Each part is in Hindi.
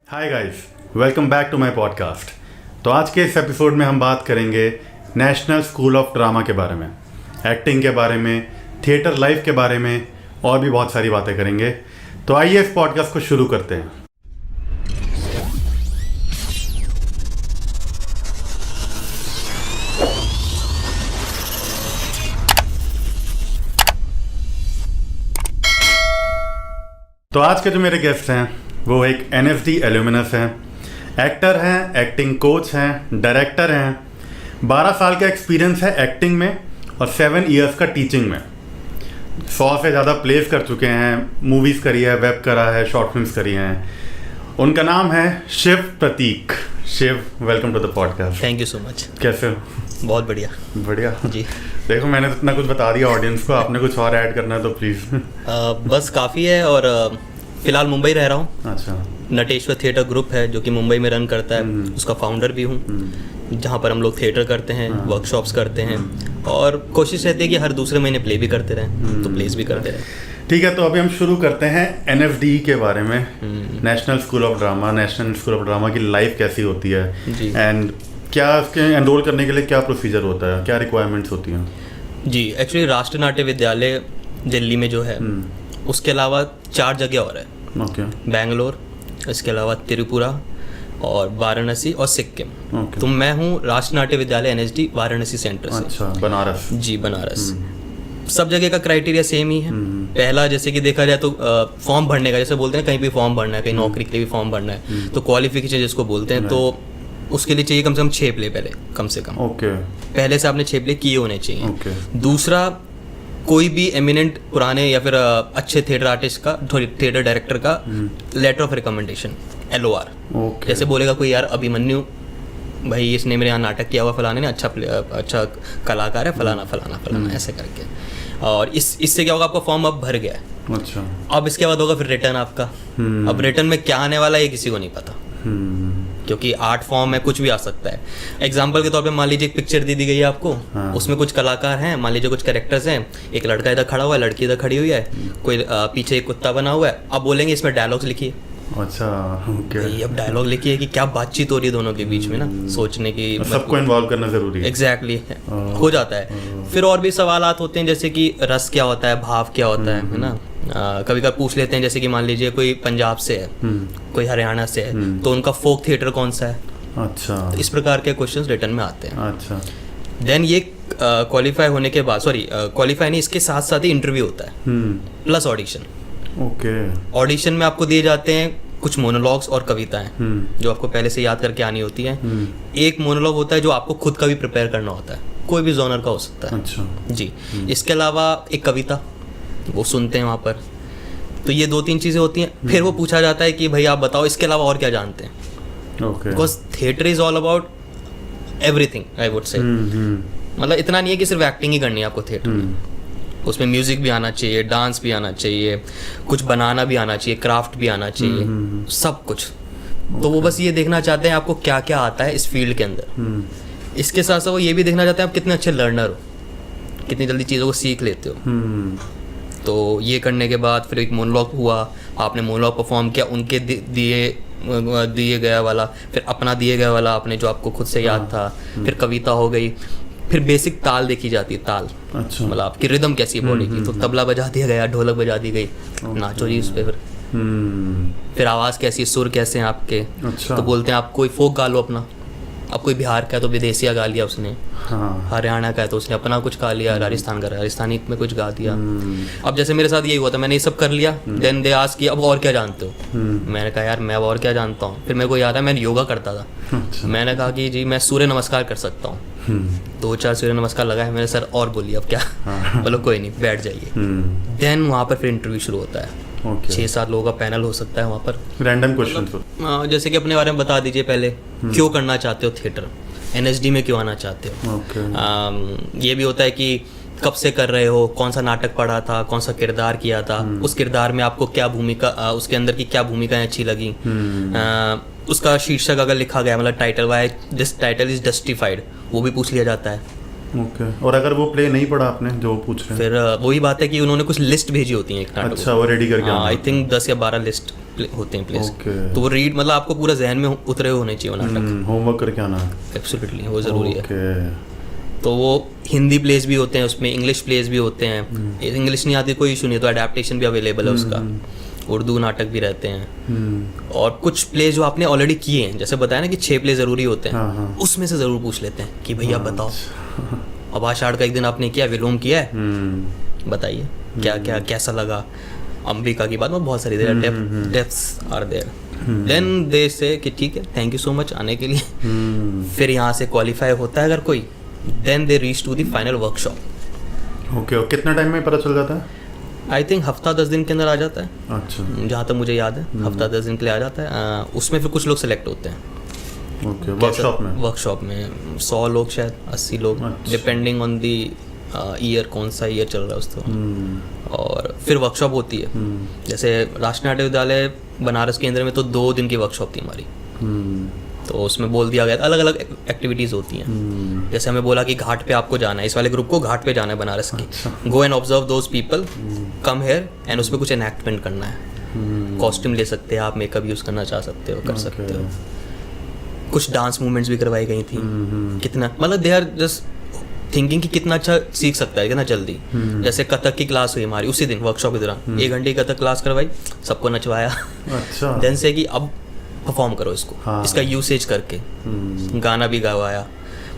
Hi guys, welcome back to my podcast. तो आज के इस एपिसोड में हम बात करेंगे नेशनल स्कूल ऑफ ड्रामा के बारे में, एक्टिंग के बारे में, थिएटर लाइफ के बारे में और भी बहुत सारी बातें करेंगे। तो आइए इस पॉडकास्ट को शुरू करते हैं। तो आज के जो मेरे गेस्ट हैं वो एक NSD एल्यूमिनस हैं, एक्टर हैं, एक्टिंग कोच हैं, डायरेक्टर हैं, 12 साल का एक्सपीरियंस है एक्टिंग में और 7 इयर्स का टीचिंग में। 100 से ज़्यादा प्लेस कर चुके हैं, मूवीज़ करी है, वेब करा है, शॉर्ट फिल्म्स करी हैं। उनका नाम है Shiv Prateek. Shiv, welcome to the podcast. Thank you so much. कैसे हो? बहुत बढ़िया। बढ़िया जी। देखो, मैंने तो इतना कुछ बता दिया ऑडियंस को, आपने कुछ और ऐड करना है तो प्लीज़। बस काफ़ी है। और फिलहाल मुंबई रह रहा हूँ। अच्छा। नटेश्वर थिएटर ग्रुप है जो कि मुंबई में रन करता है, उसका फाउंडर भी हूँ, जहाँ पर हम लोग थिएटर करते हैं, वर्कशॉप्स करते हैं और कोशिश रहती है कि हर दूसरे महीने प्ले भी करते रहें, तो प्लेस भी करते रहें। ठीक है, तो अभी हम शुरू करते हैं NFD के बारे में, national school of drama. National school of drama की लाइफ कैसी होती है एंड क्या उसके एनरोल करने के लिए क्या प्रोसीजर होता है, क्या रिक्वायरमेंट्स होती हैं? जी, एक्चुअली राष्ट्रीय नाट्य विद्यालय दिल्ली में जो है, उसके अलावा 4 जगह और है। ओके। बेंगलोर, इसके अलावा त्रिपुरा और वाराणसी और सिक्किम। ओके। तो मैं हूँ राष्ट्रीय नाट्य विद्यालय NSD वाराणसी सेंटर से। अच्छा, बनारस। जी, बनारस। सब जगह का क्राइटेरिया सेम ही है। पहला, जैसे कि देखा जाए तो फॉर्म भरने का, जैसे बोलते हैं कहीं भी फॉर्म भरना है, कहीं नौकरी के लिए भी फॉर्म भरना है, तो क्वालिफिकेशन जिसको बोलते हैं, तो उसके लिए चाहिए कम से कम 6 प्ले पहले, कम से कम। ओके। पहले से आपने 6 प्ले किए होने चाहिए। ओके। दूसरा, कोई भी एमिनेंट पुराने या फिर अच्छे थिएटर आर्टिस्ट का, थिएटर डायरेक्टर का letter of recommendation, LOR। Okay. जैसे बोलेगा कोई, यार अभिमन्यु भाई, इसने मेरे यहाँ नाटक किया हुआ, फलाने ने अच्छा कलाकार है, फलाना फलाना फलाना, ऐसे करके। और इससे क्या होगा, आपका फॉर्म अब भर गया है। अच्छा। अब इसके बाद होगा फिर रिटर्न आपका। अब रिटर्न में क्या आने वाला है ये किसी को नहीं पता, क्योंकि आर्ट फॉर्म में कुछ भी आ सकता है। एग्जाम्पल के तौर पे मान लीजिए एक पिक्चर दी गई है आपको, उसमें कुछ कलाकार हैं, मान लीजिए कुछ कैरेक्टर्स हैं, एक लड़का इधर खड़ा हुआ है, लड़की इधर खड़ी हुई है, कोई पीछे एक कुत्ता बना हुआ है। अब बोलेंगे इसमें डायलॉग्स लिखिए। अच्छा। ओके। भाई अब डायलॉग लिखिए कि क्या बातचीत हो रही है दोनों के बीच में ना, सोचने की, सबको इन्वॉल्व करना जरूरी है। एग्जैक्टली हो जाता है। फिर और भी सवालात होते हैं, जैसे कि रस क्या होता है, भाव क्या होता है ना। कभी कभी पूछ लेते हैं, जैसे कि मान लीजिए कोई पंजाब से है, कोई हरियाणा से है, तो उनका फोक थिएटर कौन सा है। अच्छा। तो इस प्रकार के क्वेश्चंस रिटर्न में आते हैं। अच्छा। देन ये क्वालिफाई होने के बाद, क्वालिफाई नहीं, इसके साथ साथ ही इंटरव्यू होता है प्लस ऑडिशन। ओके। ऑडिशन में आपको दिए जाते हैं कुछ मोनोलॉग्स और कविताएं जो आपको पहले से याद करके आनी होती हैं। एक मोनोलॉग होता है जो आपको खुद का भी प्रिपेयर करना होता है, कोई भी जॉनर का हो सकता है। अच्छा। जी। इसके अलावा एक कविता वो सुनते हैं वहाँ पर। तो ये 2-3 चीज़ें होती हैं। फिर वो पूछा जाता है कि भाई आप बताओ इसके अलावा और क्या जानते हैं। Okay. Because theatre is all about everything, I would से। मतलब इतना नहीं है कि सिर्फ एक्टिंग ही करनी है आपको थिएटर में, उसमें म्यूजिक भी आना चाहिए, डांस भी आना चाहिए, कुछ बनाना भी आना चाहिए, क्राफ्ट भी आना चाहिए, सब कुछ। तो वो बस ये देखना चाहते हैं आपको क्या क्या आता है इस फील्ड के अंदर। इसके साथ साथ वो ये भी देखना चाहते हैं आप कितने अच्छे लर्नर हो, कितनी जल्दी चीज़ों को सीख लेते हो। तो ये करने के बाद फिर एक मोनोलॉग हुआ, आपने मोनोलॉग परफॉर्म किया, उनके दिए गया वाला, फिर अपना दिए गया वाला आपने जो आपको खुद से याद था, फिर कविता हो गई, फिर बेसिक ताल देखी जाती है, ताल। अच्छा। मतलब आपकी रिदम कैसी है बॉडी की, तो तबला बजा दिया गया, ढोलक बजा दी गई, नाचो जी उस पर। फिर आवाज़ कैसी है, सुर कैसे हैं आपके। अच्छा। तो बोलते हैं आप कोई फोक गा लो अपना। अब कोई बिहार का है तो विदेशिया गा लिया उसने, हरियाणा का है तो उसने अपना कुछ गा लिया, राजस्थान का राजस्थानी में कुछ गा दिया। अब जैसे मेरे साथ यही हुआ था, मैंने ये सब कर लिया। देन दे आस्क कि अब और क्या जानते हो। मैंने कहा यार मैं अब और क्या जानता हूँ। फिर मेरे को याद है मैंने योगा करता था। अच्छा। मैंने कहा कि जी मैं सूर्य नमस्कार कर सकता हूँ। 2-4 सूर्य नमस्कार लगाए मेरे सर, और बोलिए अब क्या। बोलो कोई नहीं, बैठ जाइए। देन वहाँ पर फिर इंटरव्यू शुरू होता है। 6-7 लोगों का पैनल हो सकता है वहाँ पर। Random question. जैसे कि अपने बारे में बता दीजिए पहले, क्यों करना चाहते हो थिएटर, NSD में क्यों आना चाहते हो। ये भी होता है कि कब से कर रहे हो, कौन सा नाटक पढ़ा था, कौन सा किरदार किया था, उस किरदार में आपको क्या भूमिका, उसके अंदर की क्या भूमिकाएं अच्छी लगी। उसका शीर्षक अगर लिखा गया, मतलब title, why this title is justified, वो भी पूछ लिया जाता है। ओके। और अगर वो प्ले नहीं पढ़ा आपने जो पूछ रहे हैं, फिर वही बात है कि उन्होंने कुछ लिस्ट भेजी होती है एक नाटक। अच्छा, वो रेडी करके। आई थिंक 10 या 12 लिस्ट होते हैं प्लेस। Okay. तो वो रीड मतलब आपको पूरा जहन में उतरे होने चाहिए वो नाटक। होमवर्क करके आना। एब्सोल्युटली वो ज़रूरी है। Okay. तो वो हिंदी प्लेस भी होते हैं उसमें, इंग्लिश प्लेस भी होते हैं। इंग्लिश नहीं आती कोई इशू नहीं, तो अडेप्टेशन भी अवेलेबल है उसका। उर्दू नाटक भी रहते हैं। और कुछ प्ले जो आपने ऑलरेडी किए हैं, जैसे बताया ना कि 6 प्ले ज़रूरी होते हैं, उसमें से ज़रूर पूछ लेते हैं कि भैया बताओ, अब आषाढ़ का एक दिन आपने किया, विलोम किया है, बताइए क्या क्या कैसा लगा। अंबिका की बात में बहुत सारी depths are there. Then they say कि ठीक है, थैंक यू सो मच आने के लिए। फिर यहाँ से क्वालिफाई होता है अगर कोई, then they reach to the final workshop. Okay, और कितना टाइम में पता चल जाता है? आई थिंक हफ्ता 10 दिन के अंदर आ जाता है। अच्छा, जहाँ तक मुझे याद है हफ्ता 10 दिन के लिए आ जाता है। उसमें फिर कुछ लोग सेलेक्ट होते हैं। ओके, वर्कशॉप में 100 लोग शायद 80 लोग, डिपेंडिंग ऑन दी ईयर, कौन सा ईयर चल रहा है उस तरह। और फिर वर्कशॉप होती है। जैसे राष्ट्रीय नाट्य विद्यालय बनारस केंद्र में तो 2 दिन की वर्कशॉप थी हमारी। तो उसमें बोल दिया गया था अलग अलग एक्टिविटीज़ होती हैं। जैसे हमें बोला कि घाट पे आपको जाना है, इस वाले ग्रुप को घाट पे जाना है बनारस की, go and observe those people, come here and उसमें कुछ एनैक्टमेंट करना है। कॉस्ट्यूम ले सकते हैं आप, मेकअप यूज़ करना चाह सकते हो, कर सकते हो। कुछ डांस मूवमेंट्स भी करवाई गई थी। कितना मतलब दे आर जस्ट थिंकिंग कि कितना अच्छा सीख सकता है कितना जल्दी। जैसे कथक की क्लास हुई हमारी उसी दिन वर्कशॉप के दौरान, 1 घंटे की कथक क्लास करवाई, सबको नचवाया। अच्छा। देन से कि अब परफॉर्म करो इसको, इसका यूसेज करके। गाना भी गवाया,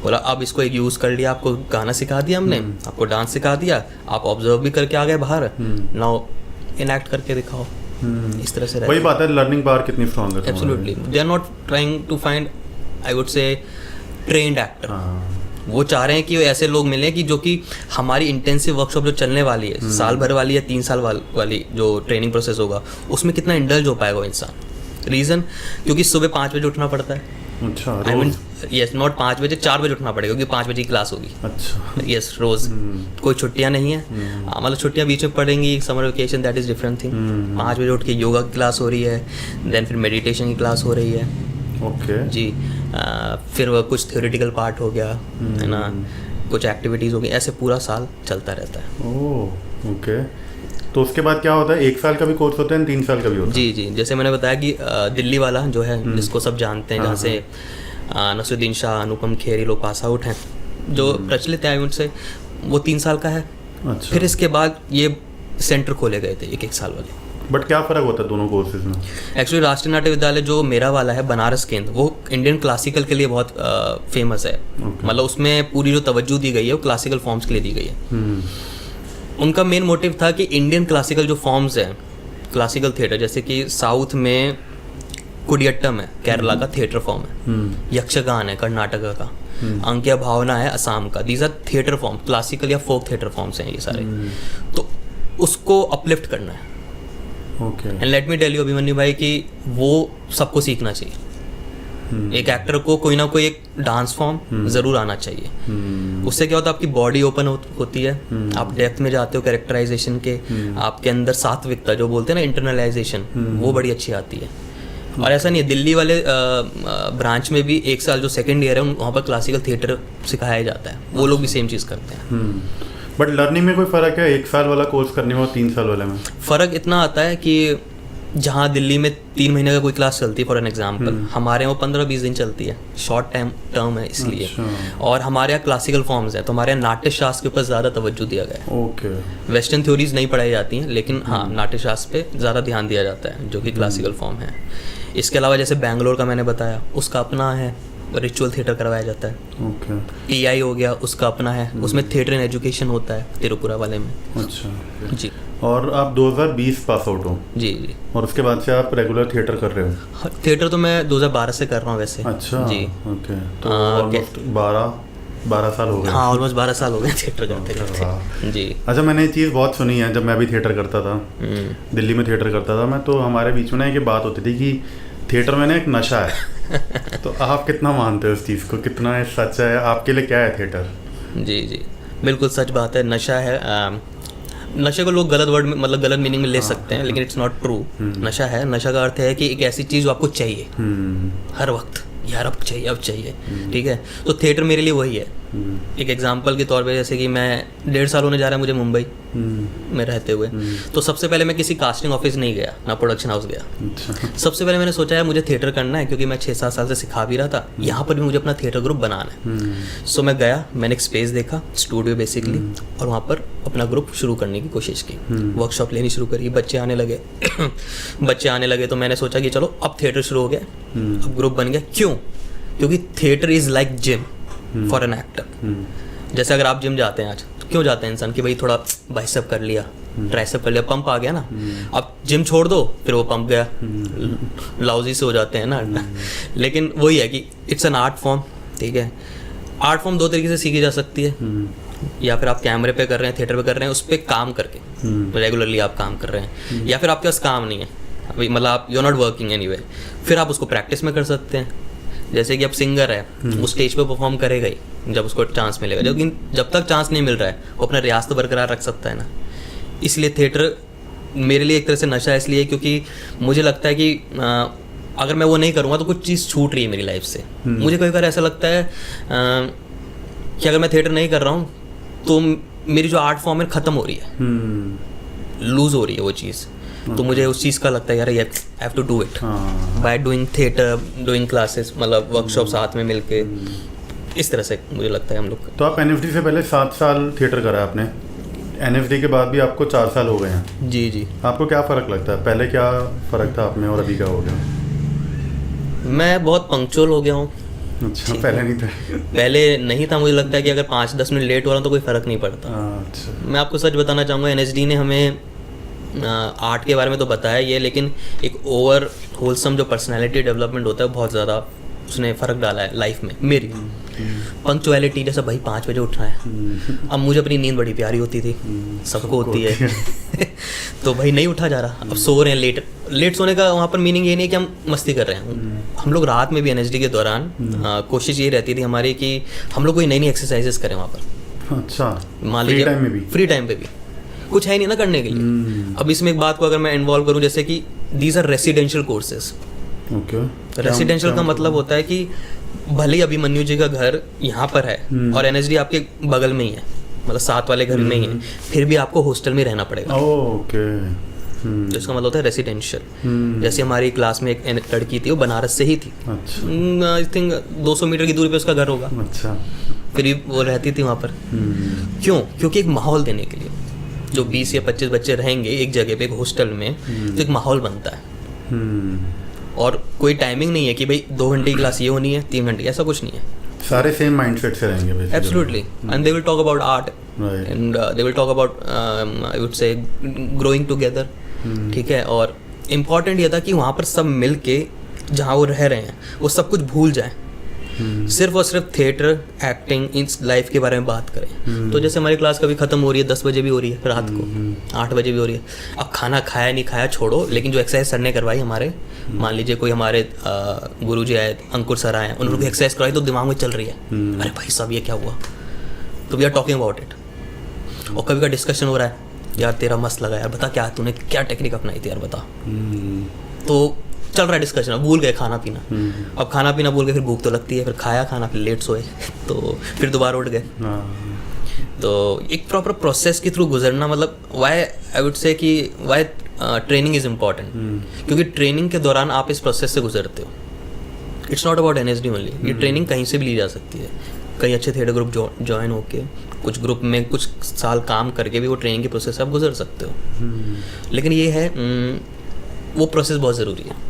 बोला अब इसको एक यूज़ कर लिया, आपको गाना सिखा दिया हमने, आपको डांस सिखा दिया, आप ऑब्जर्व भी करके आ गए बाहर, नाउ इनएक्ट करके दिखाओ। इस तरह से वही बात है, लर्निंग पावर कितनी स्ट्रांग है। Absolutely, they are not trying to find, I would say, trained actor. वो चाह रहे हैं कि ऐसे लोग मिलें कि जो कि हमारी इंटेंसिव वर्कशॉप जो चलने वाली है, साल भर वाली या 3 साल वाली जो ट्रेनिंग प्रोसेस होगा, उसमें कितना इंडल्ज हो पाएगा वो इंसान। रीज़न क्योंकि सुबह 5 बजे उठना पड़ता है। अच्छा, आई मीन यस, नॉट 5 बजे, 4 बजे उठना पड़ेगा क्योंकि 5 बजे की क्लास होगी। अच्छा, यस, रोज। कोई छुट्टियां नहीं है, मतलब छुट्टियां बीच में पड़ेंगी, summer vacation, that is different thing. 5 बजे उठ के योगा की क्लास हो रही है, देन फिर मेडिटेशन की क्लास हो रही है। ओके जी। फिर वो कुछ थ्योरेटिकल पार्ट हो गया, है ना, कुछ एक्टिविटीज़ हो गई, ऐसे पूरा साल चलता रहता है। Oh okay. तो उसके बाद क्या होता है? 1 साल का भी कोर्स होता है, 3 साल का भी होता है? जी जी, जैसे मैंने बताया कि दिल्ली वाला जो है, जिसको सब जानते हैं, जहाँ से नसरुद्दीन शाह, अनुपम खेर, ये लोग पास आउट हैं, जो प्रचलित है उनसे, वो 3 साल का है। अच्छा। फिर इसके बाद ये सेंटर खोले गए थे 1-1 साल वाले। बट क्या फ़र्क होता है दोनों कोर्सेज में? एक्चुअली राष्ट्रीय नाट्य विद्यालय जो मेरा वाला है बनारस केंद्र, वो इंडियन क्लासिकल के लिए बहुत फेमस है। मतलब उसमें पूरी जो तवज्जो दी गई है वो क्लासिकल फॉर्म्स के लिए दी गई है। उनका मेन मोटिव था कि इंडियन क्लासिकल जो फॉर्म्स हैं, क्लासिकल थिएटर, जैसे कि साउथ में कुडियट्टम है, केरला का थिएटर फॉर्म है, यक्षगान है कर्नाटक का, अंकिया भावना है असम का, these are theatre form, classical या फोक थिएटर फॉर्म्स हैं ये सारे। तो उसको अपलिफ्ट करना है। And let me tell you Abhimanyu भाई कि वो सबको सीखना चाहिए। एक एक्टर को कोई ना कोई एक डांस फॉर्म जरूर आना चाहिए। उससे क्या होता है, आपकी बॉडी ओपन होती है, आप डेप्थ में जाते हो कैरेक्टराइजेशन के, आपके अंदर सात्विकता जो बोलते हैं ना, इंटरनलाइजेशन, वो बड़ी अच्छी आती है। और ऐसा नहीं है, दिल्ली वाले ब्रांच में भी 1 साल जो सेकेंड ईयर है वहाँ पर क्लासिकल थिएटर सिखाया जाता है, वो लोग भी सेम चीज़ करते हैं। बट लर्निंग में कोई फ़र्क है 1 साल वाला कोर्स करने में और 3 साल वाले में? फ़र्क इतना आता है कि जहाँ दिल्ली में 3 महीने का कोई क्लास चलती है फॉर एन एग्जाम्पल, हमारे यहाँ 15-20 दिन चलती है, शॉर्ट टर्म है इसलिए। और हमारे यहाँ क्लासिकल फॉर्म्स हैं, तो हमारे यहाँ नाट्य शास्त्र के ऊपर ज़्यादा तवज्जो दिया गया है। ओके। वेस्टर्न थ्योरीज नहीं पढ़ाई जाती हैं, लेकिन हाँ नाट्य शास्त्र पे ज़्यादा ध्यान दिया जाता है, जो कि क्लासिकल फॉर्म है। इसके अलावा जैसे बेंगलोर का मैंने बताया, उसका अपना है, रिचुअल थिएटर करवाया जाता है। ओके। टीआई हो गया, उसका अपना है, उसमें थिएटर एंड एजुकेशन होता है तिरुपुरा वाले में। अच्छा जी। और आप 2020 पास आउट हो? जी जी। और उसके बाद से आप रेगुलर थिएटर कर रहे हो? थिएटर तो मैं 2012 से कर रहा हूँ वैसे। अच्छा जी। ओके। तो ऑलमोस्ट 12 साल हो गए? हाँ, ऑलमोस्ट 12 साल हो गए थिएटर करते करते। जी। अच्छा, मैंने ये चीज़ बहुत सुनी है, जब मैं भी थिएटर करता था, दिल्ली में थिएटर करता था मैं, तो हमारे बीच में ना एक बात होती थी कि थिएटर में ना एक नशा है। तो आप कितना मानते हो इस चीज़ को, कितना है सच है, आपके लिए क्या है थिएटर? जी जी, बिल्कुल सच बात है, नशा है। नशे को लोग गलत वर्ड में, मतलब गलत मीनिंग में ले सकते हैं, लेकिन इट्स नॉट ट्रू। नशा है, नशा का अर्थ है कि एक ऐसी चीज़ जो आपको चाहिए हर वक्त, यार अब चाहिए अब चाहिए, ठीक है। तो थिएटर मेरे लिए वही है। एक एग्जांपल के तौर पे, जैसे कि मैं 1.5 साल होने जा रहा है मुझे मुंबई में रहते हुए, तो सबसे पहले मैं किसी कास्टिंग ऑफिस नहीं गया, ना प्रोडक्शन हाउस गया। अच्छा। सबसे पहले मैंने सोचा है मुझे थिएटर करना है, क्योंकि मैं 6-7 साल से सिखा भी रहा था, यहाँ पर भी मुझे अपना थिएटर ग्रुप बनाना है। सो मैं गया, मैंने एक स्पेस देखा, स्टूडियो बेसिकली, और वहाँ पर अपना ग्रुप शुरू करने की कोशिश की, वर्कशॉप लेनी शुरू करी, बच्चे आने लगे बच्चे आने लगे तो मैंने सोचा कि चलो अब थिएटर शुरू हो गया, अब ग्रुप बन गया। क्यों? क्योंकि theatre is like gym for an actor. जैसे अगर आप जिम जाते हैं आज, तो क्यों जाते हैं इंसान कि भाई थोड़ा बाइसेप कर लिया, ट्राइसेप कर लिया, पंप आ गया ना। अब जिम छोड़ दो, फिर वो पंप गया, लाउजी से हो जाते हैं ना। लेकिन वही है कि इट्स एन आर्ट फॉर्म, ठीक है। आर्ट फॉर्म 2 तरीके से सीखी जा सकती है, या फिर आप कैमरे पे कर रहे हैं, थिएटर पे कर रहे हैं, उस पर काम करके रेगुलरली आप काम कर रहे हैं, या फिर आपके पास काम नहीं है अभी, मतलब आप you are not working anyway, फिर आप उसको प्रैक्टिस में कर सकते हैं। जैसे कि अब सिंगर है, वो स्टेज पे परफॉर्म करेगा ही जब उसको चांस मिलेगा, लेकिन जब तक चांस नहीं मिल रहा है वो अपना रियाज तो बरकरार रख सकता है ना। इसलिए थिएटर मेरे लिए एक तरह से नशा है, इसलिए क्योंकि मुझे लगता है कि अगर मैं वो नहीं करूँगा तो कुछ चीज़ छूट रही है मेरी लाइफ से। मुझे कई बार ऐसा लगता है कि अगर मैं थिएटर नहीं कर रहा हूँ तो मेरी जो आर्ट फॉर्म है ख़त्म हो रही है, लूज़ हो रही है वो चीज़। तो मुझे उस चीज़ का लगता है यार, I have to do it by doing theatre, doing classes, मतलब वर्कशॉप साथ में मिलके, इस तरह से मुझे लगता है हम लोग। तो आप एनएफडी से पहले 7 साल थिएटर करा आपने, एनएफडी के बाद भी आपको 4 साल हो गए हैं। जी जी। आपको क्या फ़र्क लगता है, पहले क्या फ़र्क था आप में और अभी क्या हो गया? मैं बहुत पंक्चुअल हो गया हूँ। अच्छा, पहले नहीं था? पहले नहीं था। मुझे लगता है कि अगर 5-10 मिनट लेट हो रहा हूँ तो कोई फ़र्क नहीं पड़ता। अच्छा। मैं आपको सच बताना चाहूँगा, एनएचडी ने हमें आर्ट के बारे में तो बताया ये, लेकिन एक ओवर होलसम जो पर्सनैलिटी डेवलपमेंट होता है बहुत ज़्यादा उसने फ़र्क डाला है लाइफ में मेरी। पंक्चुअलिटी, जैसे भाई 5 बजे उठना है, अब मुझे अपनी नींद बड़ी प्यारी होती थी, सबको होती है तो भाई नहीं उठा जा रहा, अब सो रहे हैं लेट सोने का वहाँ पर मीनिंग ये नहीं कि हम मस्ती कर रहे हैं। हम लोग रात में भी एनएचडी के दौरान कोशिश ये रहती थी हमारी कि हम लोग कोई नई एक्सरसाइजेस करें वहाँ पर। अच्छा, मान लीजिए फ्री टाइम पे भी कुछ है नहीं ना करने के लिए। अब इसमें एक बात को अगर मैं इन्वॉल्व करूं, जैसे कि these are residential courses. Okay. Residential का मतलब होता है कि भले ही अभिमन्यु जी का घर यहाँ पर है और एनएचडी आपके बगल में ही है, मतलब साथ वाले घर में ही है, फिर भी आपको हॉस्टल में रहना पड़ेगा। ओके। तो इसका मतलब होता है रेसिडेंशियल। जैसे हमारी क्लास में एक लड़की थी, वो बनारस से ही थी। अच्छा। आई थिंक 200 मीटर की दूरी पे उसका घर होगा। अच्छा। फिर भी वो रहती थी वहाँ पर। क्यों? क्योंकि एक माहौल देने के लिए, जो 20 या 25 बच्चे रहेंगे एक जगह पे, एक हॉस्टल में, तो एक माहौल बनता है। और कोई टाइमिंग नहीं है कि भाई 2 घंटे की क्लास ये होनी है, 3 घंटे, ऐसा कुछ नहीं है। सारे सेम माइंडसेट से रहेंगे। Absolutely. And they will talk about art, and they will talk about I would से ग्रोइंग टुगेदर, ठीक है। और इम्पॉर्टेंट ये था कि वहाँ पर सब मिल के जहाँ वो रह रहे हैं वो सब कुछ भूल जाएं, सिर्फ और सिर्फ थिएटर, एक्टिंग, इन लाइफ के बारे में बात करें। तो जैसे हमारी क्लास कभी ख़त्म हो रही है 10 बजे भी हो रही है, रात को 8 बजे भी हो रही है। अब खाना खाया नहीं खाया छोड़ो, लेकिन जो एक्सरसाइज सर ने करवाई हमारे, मान लीजिए कोई हमारे गुरुजी आए, अंकुर सर आए, उन्होंने एक्सरसाइज करवाई तो दिमाग में चल रही है, अरे भाई साहब ये क्या हुआ, तो we are talking about it. और कभी का डिस्कशन हो रहा है, यार तेरा मस्त लगा यार, बता क्या तूने क्या टेक्निक अपनाई थी यार बता। तो चल रहा है डिस्कशन, अब भूल गए खाना पीना। अब खाना पीना भूल गए, फिर भूख तो लगती है, फिर खाया खाना, फिर लेट सोए तो फिर दोबारा उठ गए। तो एक प्रॉपर प्रोसेस के थ्रू गुजरना, मतलब वाई आई वुड से कि वाई ट्रेनिंग इज़ इम्पॉर्टेंट, क्योंकि ट्रेनिंग के दौरान आप इस प्रोसेस से गुजरते हो। इट्स नॉट अबाउट एनएचडी ओनली, ये ट्रेनिंग कहीं से भी ली जा सकती है। कई अच्छे थिएटर ग्रुप ज्वाइन होके, कुछ ग्रुप में कुछ साल काम करके भी वो ट्रेनिंग के प्रोसेस से आप गुजर सकते हो। लेकिन ये है वो प्रोसेस बहुत ज़रूरी है।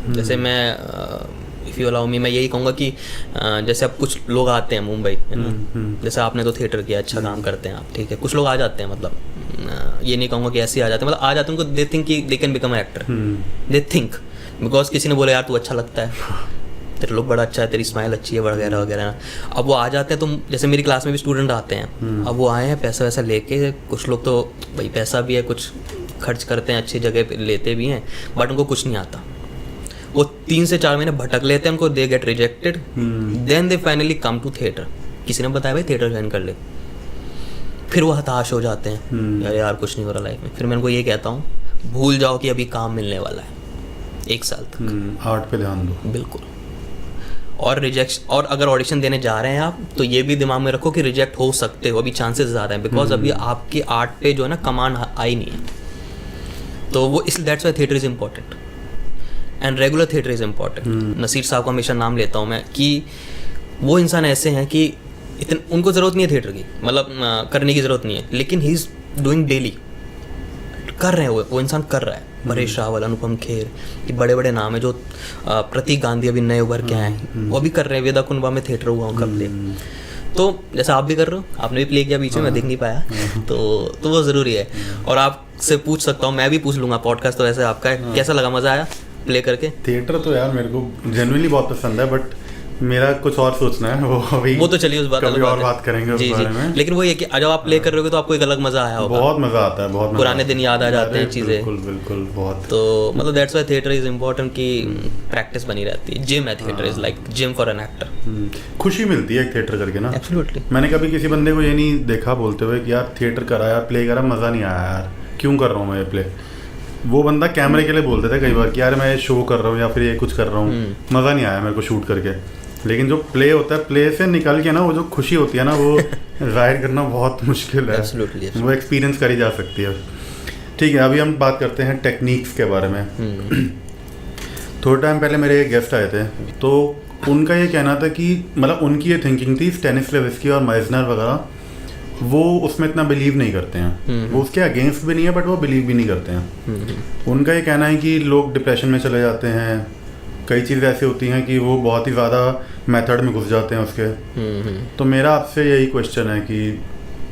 जैसे मैं इफ़ यू अलाउ मी, मैं यही कहूँगा कि जैसे अब कुछ लोग आते हैं मुंबई, है ना, जैसे आपने तो थिएटर किया, अच्छा काम करते हैं आप, ठीक है। कुछ लोग आ जाते हैं, मतलब ये नहीं कहूँगा कि ऐसे ही आ जाते हैं, मतलब आ जाते हैं, उनको दे थिंक कि they can become actor, they think, because किसी ने बोला यार तू अच्छा लगता है, तेरा लुक बड़ा अच्छा है, तेरी स्माइल अच्छी है, वगैरह वगैरह। अब वो आ जाते हैं, तो जैसे मेरी क्लास में भी स्टूडेंट आते हैं, अब वो आए हैं पैसा वैसा लेके, कुछ लोग तो भाई पैसा भी है, कुछ खर्च करते हैं, अच्छी जगह पे लेते भी हैं, बट उनको कुछ नहीं आता। वो 3 से 4 महीने भटक लेते हैं, उनको they get rejected, then they finally come to theatre. किसी ने बताया भाई थिएटर ज्वाइन कर ले, फिर वो हताश हो जाते हैं, यार कुछ नहीं हो रहा लाइफ में। फिर मैं उनको ये कहता हूँ, भूल जाओ कि अभी काम मिलने वाला है 1 साल तक, आर्ट पे ध्यान दो। बिल्कुल। और रिजेक्शन, और अगर ऑडिशन देने जा रहे हैं आप तो ये भी दिमाग में रखो कि रिजेक्ट हो सकते हो, अभी चांसेस ज़्यादा हैं, बिकॉज अभी आपकी आर्ट पे जो है ना कमांड आई नहीं है। तो वो इस that's why theatre is important and regular theatre is important. Naseer साहब का हमेशा नाम लेता हूँ मैं कि वो इंसान ऐसे हैं कि उनको ज़रूरत नहीं है थिएटर की, मतलब करने की ज़रूरत नहीं है, लेकिन ही इज़ डूइंग डेली, कर रहे हैं वो इंसान कर रहा है। परेश रावल, अनुपम खेर, ये बड़े बड़े नाम है जो प्रतीक गांधी अभी नए उभर के आए हैं, वो भी कर रहे हैं। वेदा कुंभा में थिएटर हुआ उनका प्ले, तो जैसा आप भी कर रहे हो, आपने भी प्ले किया बीच में, मैं देख नहीं पाया, तो वो ज़रूरी है। और आपसे पूछ सकता हूँ, मैं भी पूछ लूँगा, पॉडकास्ट तो वैसे आपका है, कैसा लगा, मज़ा आया प्ले करके? थिएटर तो यार मेरे को जेन्युइनली बहुत पसंद है, बट मेरा कुछ और सोचना है, वो तो चलिए उस बात कभी और बात करेंगे उस बारे में। लेकिन वो ये कि जब आप प्ले कर रहे हो तो आपको एक अलग मजा आया होगा। बहुत मजा आता है, बहुत पुराने दिन याद आ जाते हैं चीजें। बिल्कुल बिल्कुल, बहुत। तो मतलब that's why theatre is important कि प्रैक्टिस बनी रहती है। जिम है, theatre is like gym for an actor. खुशी मिलती है थिएटर करके ना। एब्सोल्युटली। मैंने कभी किसी बंदे को ये नहीं देखा बोलते हुए कि यार थिएटर करा, यार प्ले करा, मजा नहीं आया, यार क्यों कर रहा हूँ मैं ये प्ले। वो बंदा कैमरे के लिए बोलते थे कई बार कि यार मैं ये शो कर रहा हूँ या फिर ये कुछ कर रहा हूँ, मज़ा नहीं आया मेरे को शूट करके। लेकिन जो प्ले होता है, प्ले से निकल के ना वो जो खुशी होती है ना, वो जाहिर करना बहुत मुश्किल है। Absolutely. वो एक्सपीरियंस करी जा सकती है। ठीक है, अभी हम बात करते हैं टेक्निक्स के बारे में। थोड़े टाइम पहले मेरे एक गेस्ट आए थे, तो उनका ये कहना था कि मतलब उनकी ये थिंकिंग थी, स्टेनिस्लवस्की और माइजनर वगैरह वो उसमें इतना बिलीव नहीं करते हैं, वो उसके अगेंस्ट भी नहीं है, बट वो बिलीव भी नहीं करते हैं। उनका ये कहना है कि लोग डिप्रेशन में चले जाते हैं, कई चीज़ें ऐसी होती हैं कि वो बहुत ही ज़्यादा मेथड में घुस जाते हैं उसके। तो मेरा आपसे यही क्वेश्चन है कि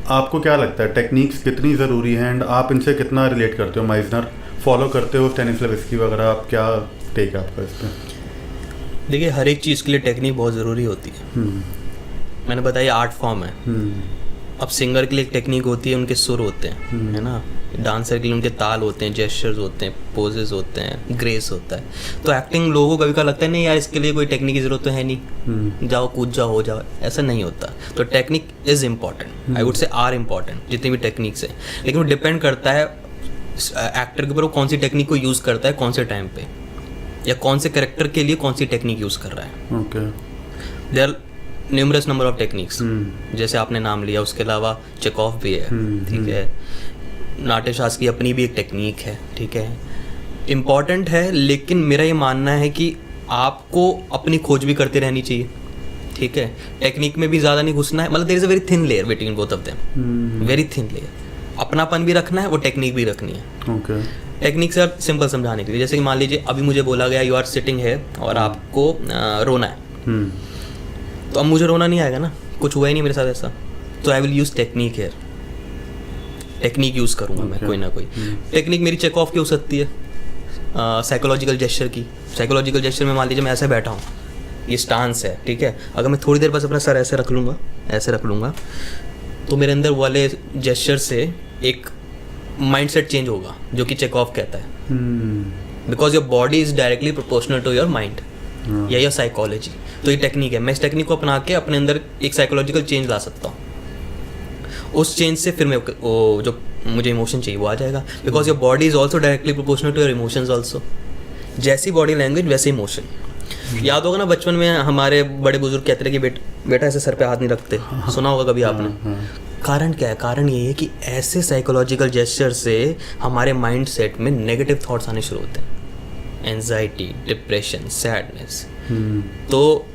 आपको क्या लगता है टेक्निक्स कितनी ज़रूरी हैं, एंड आप इनसे कितना रिलेट करते हो? माइजनर फॉलो करते हो, स्टेनिस्लवस्की वगैरह, आप क्या टेक है आपका इस पर? देखिए, हर एक चीज़ के लिए टेक्निक बहुत ज़रूरी होती है। मैंने बताया आर्ट फॉर्म है। अब सिंगर के लिए एक टेक्निक होती है, उनके सुर होते हैं, है ना। डांसर के लिए उनके ताल होते हैं, जेस्चर्स होते हैं, पोजेस होते हैं, ग्रेस होता है। तो एक्टिंग लोगों को कभी कभी लगता है नहीं यार इसके लिए कोई टेक्निक की ज़रूरत तो है नहीं, जाओ कूद जाओ हो जाओ, ऐसा नहीं होता। तो technique is important, I would say are important, जितनी भी टेक्निक्स है। लेकिन वो डिपेंड करता है एक्टर के ऊपर, वो कौन सी टेक्निक को यूज़ करता है, कौन से टाइम पे, या कौन से कैरेक्टर के लिए कौन सी टेक्निक यूज़ कर रहा है। Okay, there numerous number of techniques, जैसे आपने नाम लिया, उसके अलावा चेकॉफ भी है, ठीक है, नाट्य शास्त्र की अपनी भी एक टेक्निक है, ठीक है, इम्पॉर्टेंट है। लेकिन मेरा ये मानना है कि आपको अपनी खोज भी करते रहनी चाहिए, ठीक है। टेक्निक में भी ज़्यादा नहीं घुसना है, मतलब there is a very thin layer between both of them, very thin layer. अपनापन भी रखना है, वो टेक्निक भी रखनी है। ओके, टेक्निक से सिंपल समझाने के लिए, जैसे कि मान लीजिए अभी मुझे बोला गया यू आर सिटिंग है और आपको रोना है, तो अब मुझे रोना नहीं आएगा ना, कुछ हुआ ही नहीं मेरे साथ ऐसा, तो I will use technique here, technique use करूँगा मैं, कोई ना कोई टेक्निक मेरी चेक ऑफ की हो सकती है, साइकोलॉजिकल जेस्चर की। साइकोलॉजिकल जेस्चर में मान लीजिए मैं ऐसे बैठा हूँ, ये स्टांस है, ठीक है, अगर मैं थोड़ी देर बस अपना सर ऐसे रख लूँगा, ऐसे रख लूँगा, तो मेरे अंदर वाले जेस्चर से एक माइंडसेट चेंज होगा, जो कि चेक ऑफ कहता है, because your body is directly proportional to your mind या योर साइकोलॉजी। तो ये टेक्निक है, मैं इस टेक्निक को अपना के अपने अंदर एक साइकोलॉजिकल चेंज ला सकता हूँ। उस चेंज से फिर मैं वो जो मुझे इमोशन चाहिए वो आ जाएगा, because your body is also directly proportional to your emotions also. जैसी बॉडी लैंग्वेज वैसे इमोशन। याद होगा ना बचपन में हमारे बड़े बुजुर्ग कहते थे कि बेटा ऐसे सर पे हाथ नहीं रखते, सुना होगा कभी आपने। कारण क्या है? कारण ये है कि ऐसे साइकोलॉजिकल जेस्चर से हमारे माइंड सेट में नेगेटिव थॉट्स आने शुरू होते हैं, एंजाइटी, डिप्रेशन, सैडनेस। तो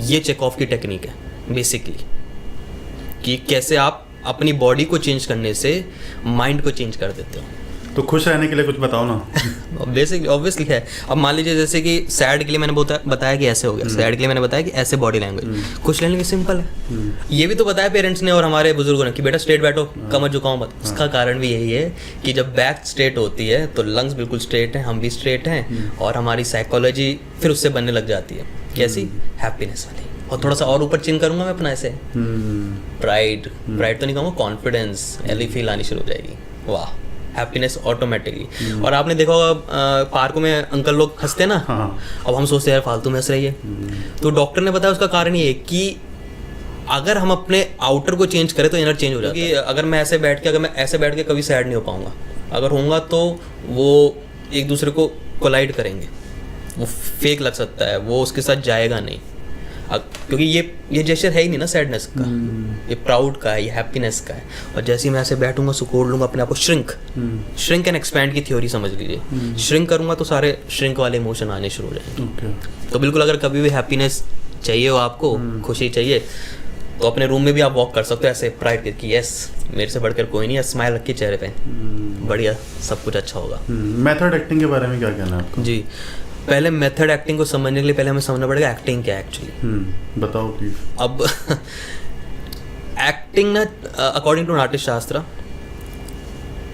ये चेक ऑफ की टेक्निक है बेसिकली, कि कैसे आप अपनी बॉडी को चेंज करने से माइंड को चेंज कर देते हो। तो खुश रहने के लिए कुछ बताओ ना। बेसिकली ऑब्वियसली है। अब मान लीजिए जैसे कि सैड के लिए मैंने बताया कि ऐसे हो गया, सैड के लिए मैंने बताया कि ऐसे बॉडी लैंग्वेज। खुश रहने के लिए सिंपल है, ये भी तो बताया पेरेंट्स ने और हमारे बुजुर्गों ने कि बेटा स्ट्रेट बैठो, कमर झुकाओ मत। उसका कारण भी यही है कि जब बैक स्ट्रेट होती है तो लंग्स बिल्कुल स्ट्रेट हैं, हम भी स्ट्रेट हैं, और हमारी साइकोलॉजी फिर उससे बनने लग जाती है। कैसी? हैप्पीनेस वाली। और थोड़ा सा और ऊपर चिन करूंगा मैं अपना ऐसे, प्राइड तो नहीं कहूँगा, कॉन्फिडेंस, एली फील आनी शुरू हो जाएगी, वाह, हैप्पीनेस ऑटोमेटिकली। और आपने देखा होगा पार्कों में अंकल लोग हंसते ना, अब हम सोचते हैं यार फालतू में हंस रही है। तो डॉक्टर ने बताया उसका कारण ये है कि अगर हम अपने आउटर को चेंज करें तो इनर चेंज हो जाता है। अगर मैं ऐसे बैठ के कभी सैड नहीं हो पाऊंगा, अगर होऊंगा तो वो एक दूसरे को कोलाइड करेंगे, वो फेक लग सकता है, वो उसके साथ जाएगा नहीं। क्योंकि ये जेस्चर है ही नहीं ना सैडनेस का, ये प्राउड का है, ये हैप्पीनेस का है। और जैसे ही मैं ऐसे बैठूंगा, सुकोड़ लूंगा अपने आप को, श्रिंक एंड एक्सपैंड की थ्योरी समझ लीजिए। श्रिंक करूंगा तो सारे श्रिंक वाले इमोशन आने शुरू हो जाएंगे। तो बिल्कुल अगर कभी भी हैप्पीनेस चाहिए हो आपको, खुशी चाहिए, तो अपने रूम में भी आप वॉक कर सकते हो ऐसे प्राइड करके, यस मेरे से बढ़कर कोई नहीं है, स्माइल रख के चेहरे पे, बढ़िया सब कुछ अच्छा होगा। मेथड एक्टिंग के बारे में क्या कहना है आपका? जी, पहले मेथड एक्टिंग को समझने के लिए पहले हमें समझना पड़ेगा एक्टिंग क्या है एक्चुअली। बताओ प्लीज। अब एक्टिंग ना, अकॉर्डिंग टू नाट्य शास्त्र,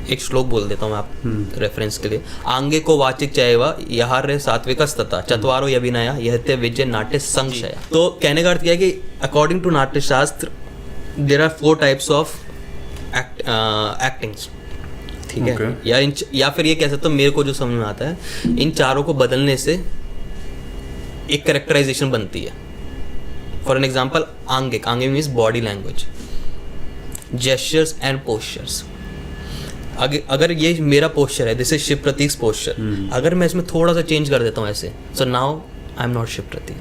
एक श्लोक बोल देता हूँ आप रेफरेंस के लिए। आंगे को वाचिक चैव यहार्य सात्विकस्तथा चत्वारो यभिनया यहते विजय नाट्य संशय। तो कहने का अर्थ क्या है कि according to Natya Shastra there are 4 types of actings, ठीक है। Okay. या फिर ये कह सकते हो, मेरे को जो समझ में आता है, इन चारों को बदलने से एक कैरेक्टराइजेशन बनती है। फॉर एन एग्जाम्पल, आंगे means body language, gestures and postures. अगर ये मेरा पोस्चर है, दिस इज शिव प्रतीक पोस्चर, अगर मैं इसमें थोड़ा सा चेंज कर देता हूँ ऐसे, so now I am not Shiv Prateek.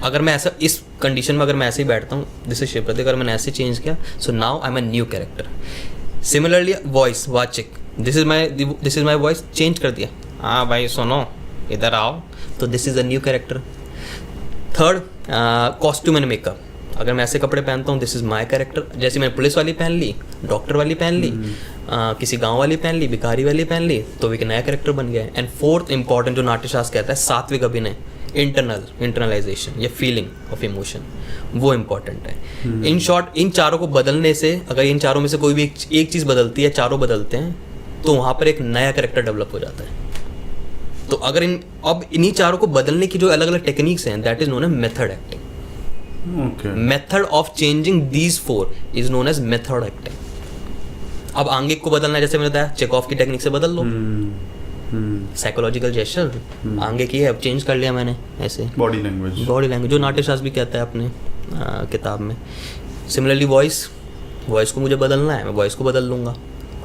अगर मैं ऐसा इस कंडीशन में अगर मैं ऐसे ही बैठता हूँ, दिस इज शिव प्रतीक, अगर मैंने ऐसे चेंज किया, so now I am a new character. Similarly voice, वाचिक, this is my voice, change कर दिया, हाँ भाई सुनो इधर आओ, तो this is a new character. Third, costume and makeup, अगर मैं ऐसे कपड़े पहनता हूँ, दिस इज माई कैरेक्टर। जैसे मैंने पुलिस वाली पहन ली, डॉक्टर वाली पहन ली, किसी गांव वाली पहन ली, भिखारी वाली पहन ली, तो एक नया कैरेक्टर बन गया। एंड फोर्थ इंपॉर्टेंट जो नाट्यशास्त्र कहता है, सात्विक अभिनय, इंटरनलाइजेशन या फीलिंग ऑफ इमोशन, वो इम्पॉर्टेंट है। इन शॉर्ट, इन चारों को बदलने से, अगर इन चारों में से कोई भी एक चीज़ बदलती है, चारों बदलते हैं, तो वहाँ पर एक नया कैरेक्टर डेवलप हो जाता है। तो अगर इन्हीं चारों को बदलने की जो अलग अलग टेक्निक्स हैं, that is known as method acting. Method of changing these 4 is known as method acting. अब आंगिक को बदलना है, जैसे मैंने बताया, चेकऑफ की टेक्निक से बदल लो। साइकोलॉजिकल जेस्चर आंगे की है, अब चेंज कर लिया मैंने ऐसे। बॉडी लैंग्वेज जो नाट्यशास्त्र भी कहता है अपने किताब में। सिमिलरली वॉइस को मुझे बदलना है, मैं वॉइस को बदल लूँगा।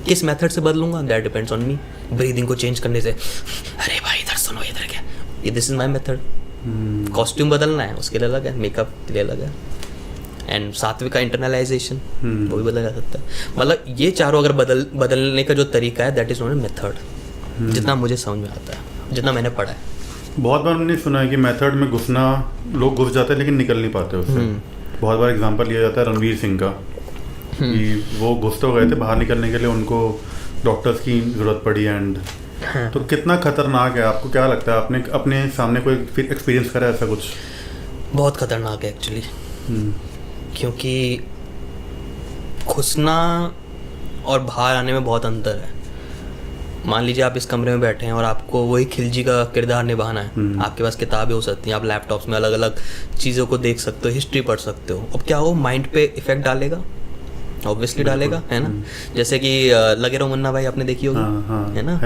किस मेथड से बदलूंगा, that depends on me. Breathing को चेंज करने से, अरे भाई इधर सुनो, इधर क्या, ये this is my method. Costume बदलना है, उसके लिए अलग है, मेकअप के लिए अलग है। एंड सात्विक का इंटरनलाइजेशन, वो भी बदला जा सकता है। मतलब ये चारों अगर बदलने का जो तरीका है, दैट इज नोन मेथड, जितना मुझे समझ में आता है, जितना मैंने पढ़ा है। बहुत बार मैंने सुना है कि मेथड में घुसना, लोग घुस जाते हैं लेकिन निकल नहीं पाते उससे। बहुत बार एग्जांपल लिया जाता है रणवीर सिंह का, कि वो घुस तो गए थे, बाहर निकलने के लिए उनको डॉक्टर्स की जरूरत पड़ी। एंड तो कितना खतरनाक है, आपको क्या लगता है? आपने अपने सामने कोई एक्सपीरियंस करा ऐसा कुछ? बहुत खतरनाक है एक्चुअली, क्योंकि घुसना और बाहर आने में बहुत अंतर है। मान लीजिए आप इस कमरे में बैठे हैं और आपको वही खिलजी का किरदार निभाना है। आपके पास किताबें हो सकती हैं, आप लैपटॉप्स में अलग अलग चीज़ों को देख सकते हो, हिस्ट्री पढ़ सकते हो। अब क्या हो, माइंड पे इफेक्ट डालेगा, ऑब्वियसली डालेगा, है ना। जैसे कि लगे रहो मुन्ना भाई, आपने देखी होगी, है ना,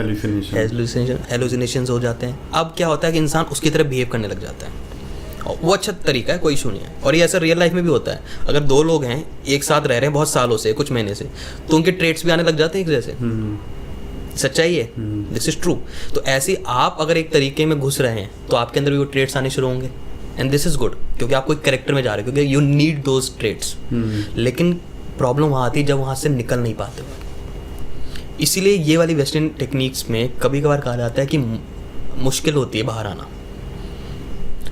हेलुसिनेशंस हो जाते हैं। अब क्या होता है कि इंसान उसकी तरह बिहेव करने लग जाता है, और वो अच्छा तरीका है, कोई इशू नहीं है। और ये ऐसा रियल लाइफ में भी होता है। अगर 2 लोग हैं, एक साथ रह रहे हैं बहुत सालों से, कुछ महीने से, तो उनके ट्रेट्स भी आने लग जाते हैं एक जैसे। सच्चाई है, दिस इज ट्रू। तो ऐसे आप अगर एक तरीके में घुस रहे हैं, तो आपके अंदर भी वो ट्रेट्स आने शुरू होंगे, एंड दिस इज गुड, क्योंकि आप कोई कैरेक्टर में जा रहे हो, क्योंकि यू नीड दोज ट्रेट्स। लेकिन प्रॉब्लम वहाँ आती है जब वहाँ से निकल नहीं पाते हो। इसीलिए ये वाली वेस्टर्न टेक्निक्स में कभी कभार कहा जाता है कि मुश्किल होती है बाहर आना।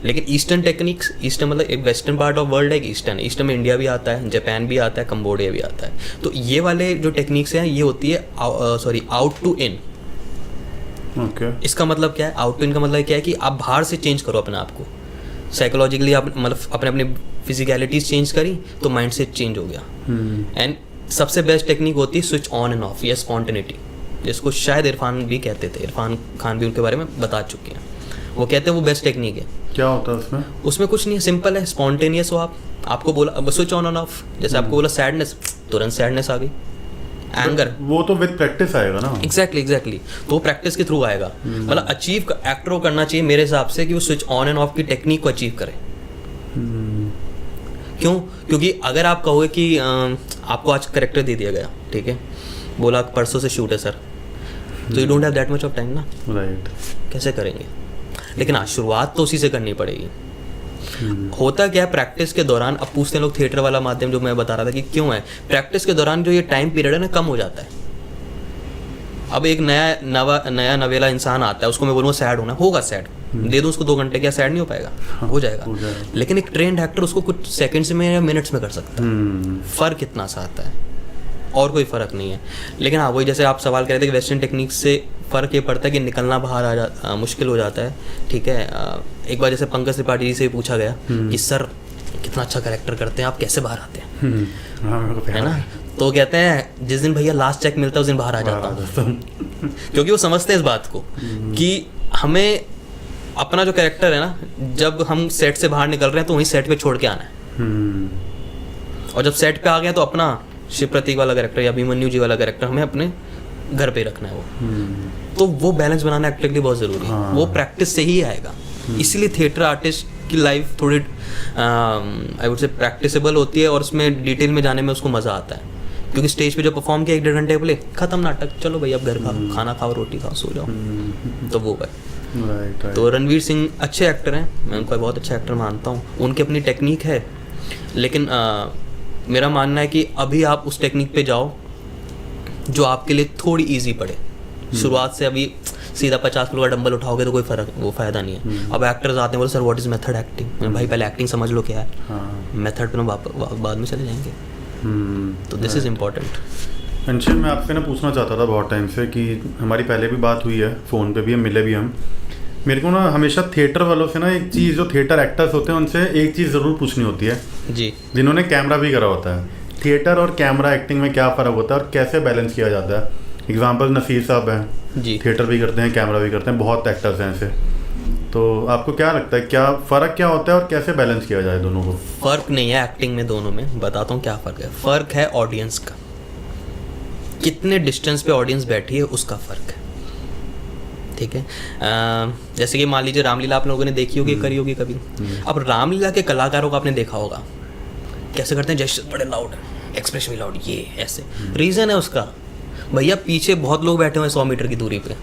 लेकिन ईस्टर्न टेक्निक्स, ईस्टर्न मतलब एक वेस्टर्न पार्ट ऑफ वर्ल्ड है, ईस्टर्न में इंडिया भी आता है, जापान भी आता है, कंबोडिया भी आता है। तो ये वाले जो टेक्निक्स हैं, ये होती है आउट टू इन। इसका मतलब क्या है, आउट टू इन का मतलब क्या है कि आप बाहर से चेंज करो अपने आप को। साइकोलॉजिकली आप मतलब अपने फिजिकलिटीज चेंज करी, तो माइंड से चेंज हो गया। एंड सबसे बेस्ट टेक्निक होती है स्विच ऑन एंड ऑफ या स्पॉन्टेनिटी, जिसको शायद इरफान भी कहते थे, इरफान खान भी उनके बारे में बता चुके हैं। वो कहते हैं वो बेस्ट टेक्निक है। क्या होता है उसमें? उसमें कुछ नहीं है, सिंपल है, स्पॉन्टेनियस हो आप। आपको बोला स्विच ऑन एंड ऑफ, जैसे आपको बोला सैडनेस, तुरंत सैडनेस आ गई। एंगर, वो तो विद प्रैक्टिस आएगा ना। एग्जैक्टली तो वो प्रैक्टिस के थ्रू आएगा। मतलब अचीव एक्टर को करना चाहिए मेरे हिसाब से कि वो स्विच ऑन एंड ऑफ की टेक्निक को अचीव करे। क्यों? क्योंकि अगर आप कहोगे कि आपको आज करेक्टर दे दिया गया, ठीक है, बोला परसों से शूट है सर, तो you don't have that much of time ना, राइट। कैसे करेंगे? लेकिन आज शुरुआत तो उसी से करनी पड़ेगी। होता क्या है प्रैक्टिस के दौरान, अब पूछते हैं लोग थिएटर वाला माध्यम जो मैं बता रहा था कि क्यों है, प्रैक्टिस के दौरान जो ये टाइम पीरियड है ना कम हो जाता है। अब एक नया नवेला इंसान आता है, उसको मैं बोलूँगा सैड होगा सैड, दे दूँ उसको 2 घंटे, क्या सैड नहीं हो पाएगा? हो जाएगा। लेकिन एक ट्रेंड एक्टर उसको कुछ सेकंड्स में या मिनट्स में कर सकता है। फ़र्क इतना सा आता है, और कोई फ़र्क नहीं है। लेकिन हाँ, वही जैसे आप सवाल कर रहे थे कि वेस्टर्न टेक्निक से फ़र्क ये पड़ता है कि निकलना बाहर मुश्किल हो जाता है। ठीक है, एक बार जैसे पंकज त्रिपाठी जी से पूछा गया कि सर कितना अच्छा कैरेक्टर करते हैं, आप कैसे बाहर आते हैं? है ना, तो कहते हैं जिस दिन भैया लास्ट चेक मिलता है उस दिन बाहर आ जाता हूँ। क्योंकि वो समझते हैं इस बात को कि हमें अपना जो कैरेक्टर है ना, जब हम सेट से बाहर निकल रहे हैं तो वहीं सेट पे छोड़ के आना है, और जब सेट पे आ गए तो अपना शिव प्रतीक वाला कैरेक्टर या अभिमन्यु जी वाला कैरेक्टर हमें अपने घर पे रखना है वो। तो वो बैलेंस बनाना एक्टर के लिए बहुत ज़रूरी है। वो प्रैक्टिस से ही आएगा। इसीलिए थिएटर आर्टिस्ट की लाइफ थोड़ी आई वुड से प्रैक्टिसेबल होती है, और उसमें डिटेल में जाने में उसको मज़ा आता है। क्योंकि स्टेज पे जो परफॉर्म किया 1-1.5 घंटे बोले खत्म नाटक, चलो भाई अब घर खाओ, खाना खाओ, रोटी खाओ, सो जाओ। तो वो है। तो रणवीर सिंह अच्छे एक्टर हैं, मैं उनको बहुत अच्छा एक्टर मानता हूँ, उनकी अपनी टेक्निक है। लेकिन मेरा मानना है कि अभी आप उस टेक्निक पे जाओ जो आपके लिए थोड़ी ईजी पड़े। शुरुआत से अभी सीधा 50 किलो का डंबल उठाओगे तो कोई फ़ायदा नहीं है। अब एक्टर्स आते हैं बोले sir what is method acting, भाई पहले एक्टिंग समझ लो क्या है, मेथड पे बाद में चले जाएंगे। तो दिस इज़ इम्पॉर्टेंट। अंशिल, मैं आपसे ना पूछना चाहता था बहुत टाइम से कि हमारी पहले भी बात हुई है, फ़ोन पे भी हम मिले भी हम, मेरे को ना हमेशा थिएटर वालों से ना एक चीज़, जो थिएटर एक्टर्स होते हैं उनसे एक चीज़ ज़रूर पूछनी होती है जी, जिन्होंने कैमरा भी करा होता है। थिएटर और कैमरा एक्टिंग में क्या फ़र्क होता है और कैसे बैलेंस किया जाता है? एग्जाम्पल नसीर साहब हैं जी, थिएटर भी करते हैं, कैमरा भी करते हैं, बहुत एक्टर्स हैं ऐसे। तो आपको क्या लगता है, क्या फ़र्क क्या होता है और कैसे बैलेंस किया जाए दोनों को? फ़र्क नहीं है एक्टिंग में, दोनों में बताता हूँ क्या फ़र्क है। फ़र्क है ऑडियंस का, कितने डिस्टेंस पे ऑडियंस बैठी है उसका फ़र्क है। ठीक है, जैसे कि मान लीजिए रामलीला आप लोगों ने देखी होगी, करी होगी कभी। अब रामलीला के कलाकारों को आपने देखा होगा कैसे करते हैं, जेस्चर बड़े लाउड, एक्सप्रेशन भी लाउड, ये ऐसे। रीज़न है उसका, भैया पीछे बहुत लोग बैठे हुए हैं 100 मीटर की दूरी पे,